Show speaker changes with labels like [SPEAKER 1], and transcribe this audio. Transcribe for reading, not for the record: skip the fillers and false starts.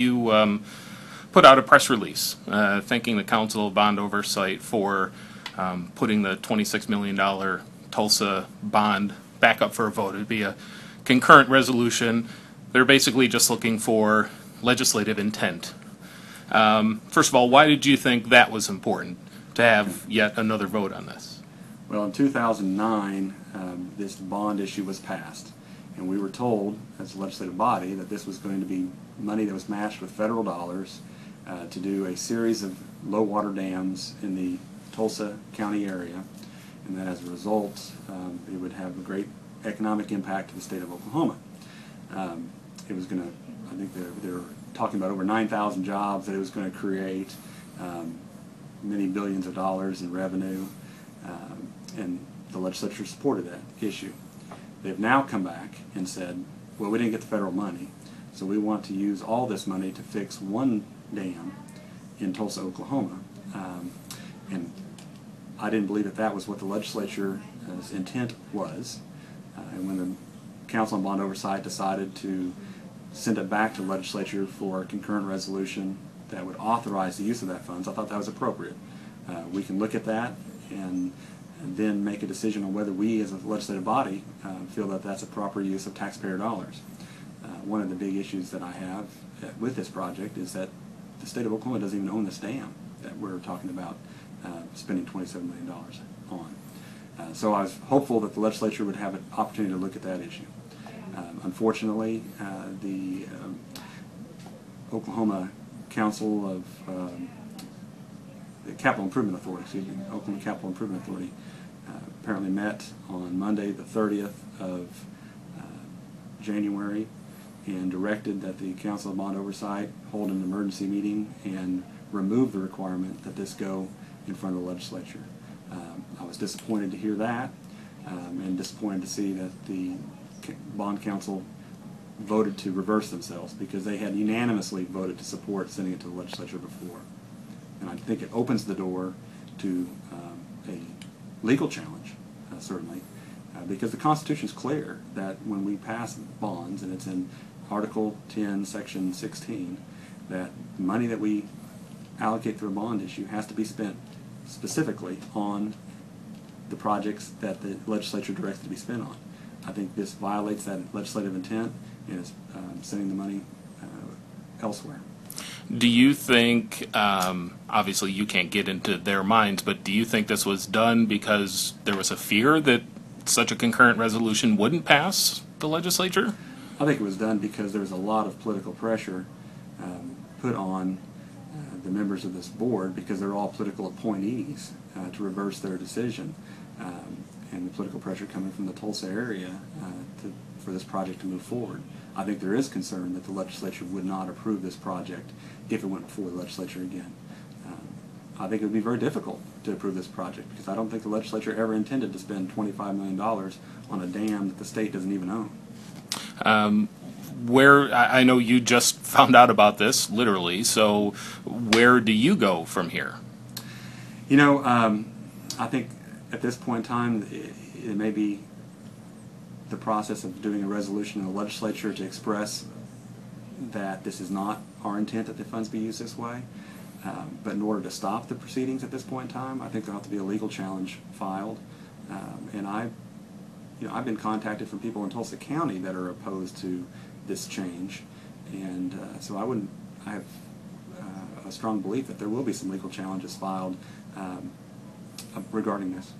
[SPEAKER 1] You put out a press release thanking the Council of Bond Oversight for putting the $26 million Tulsa bond back up for a vote. It would be a concurrent resolution. They're basically just looking for legislative intent. First of all, why did you think that was important to have yet another vote on this?
[SPEAKER 2] Well, in 2009, this bond issue was passed, and we were told as a legislative body that this was going to be money that was matched with federal dollars to do a series of low water dams in the Tulsa County area, and that as a result it would have a great economic impact to the state of Oklahoma. It was going to, I think they're talking about over 9,000 jobs that it was going to create, many billions of dollars in revenue, and the legislature supported that issue. They've now come back and said, well, we didn't get the federal money, so we want to use all this money to fix one dam in Tulsa, Oklahoma. And I didn't believe that that was what the legislature's intent was. And when the Council on Bond Oversight decided to send it back to the legislature for a concurrent resolution that would authorize the use of that funds, I thought that was appropriate. We can look at that and then make a decision on whether we as a legislative body feel that that's a proper use of taxpayer dollars. One of the big issues that I have with this project is that the state of Oklahoma doesn't even own this dam that we're talking about spending $27 million on. So I was hopeful that the legislature would have an opportunity to look at that issue. Unfortunately, the Oklahoma Council of the Capital Improvement Authority, Oklahoma Capital Improvement Authority, apparently met on Monday the 30th of January and directed that the Council of Bond Oversight hold an emergency meeting and remove the requirement that this go in front of the legislature. I was disappointed to hear that, and disappointed to see that the Bond Council voted to reverse themselves, because they had unanimously voted to support sending it to the legislature before. And I think it opens the door to a legal challenge, certainly, because the Constitution is clear that when we pass bonds, and it's in Article 10, Section 16, that money that we allocate through a bond issue has to be spent specifically on the projects that the legislature directs to be spent on. I think this violates that legislative intent and is sending the money elsewhere.
[SPEAKER 1] Do you think, obviously you can't get into their minds, but do you think this was done because there was a fear that such a concurrent resolution wouldn't pass the legislature?
[SPEAKER 2] I think it was done because there was a lot of political pressure put on the members of this board, because they're all political appointees, to reverse their decision, and the political pressure coming from the Tulsa area for this project to move forward. I think there is concern that the legislature would not approve this project if it went before the legislature again. I think it would be very difficult to approve this project, because I don't think the legislature ever intended to spend $25 million on a dam that the state doesn't even own.
[SPEAKER 1] I know you just found out about this, literally, so where do you go from here?
[SPEAKER 2] You know, I think at this point in time, it may be the process of doing a resolution in the legislature to express that this is not our intent that the funds be used this way. But in order to stop the proceedings at this point in time, I think there'll have to be a legal challenge filed. And I've been contacted from people in Tulsa County that are opposed to this change, and so I have a strong belief that there will be some legal challenges filed regarding this.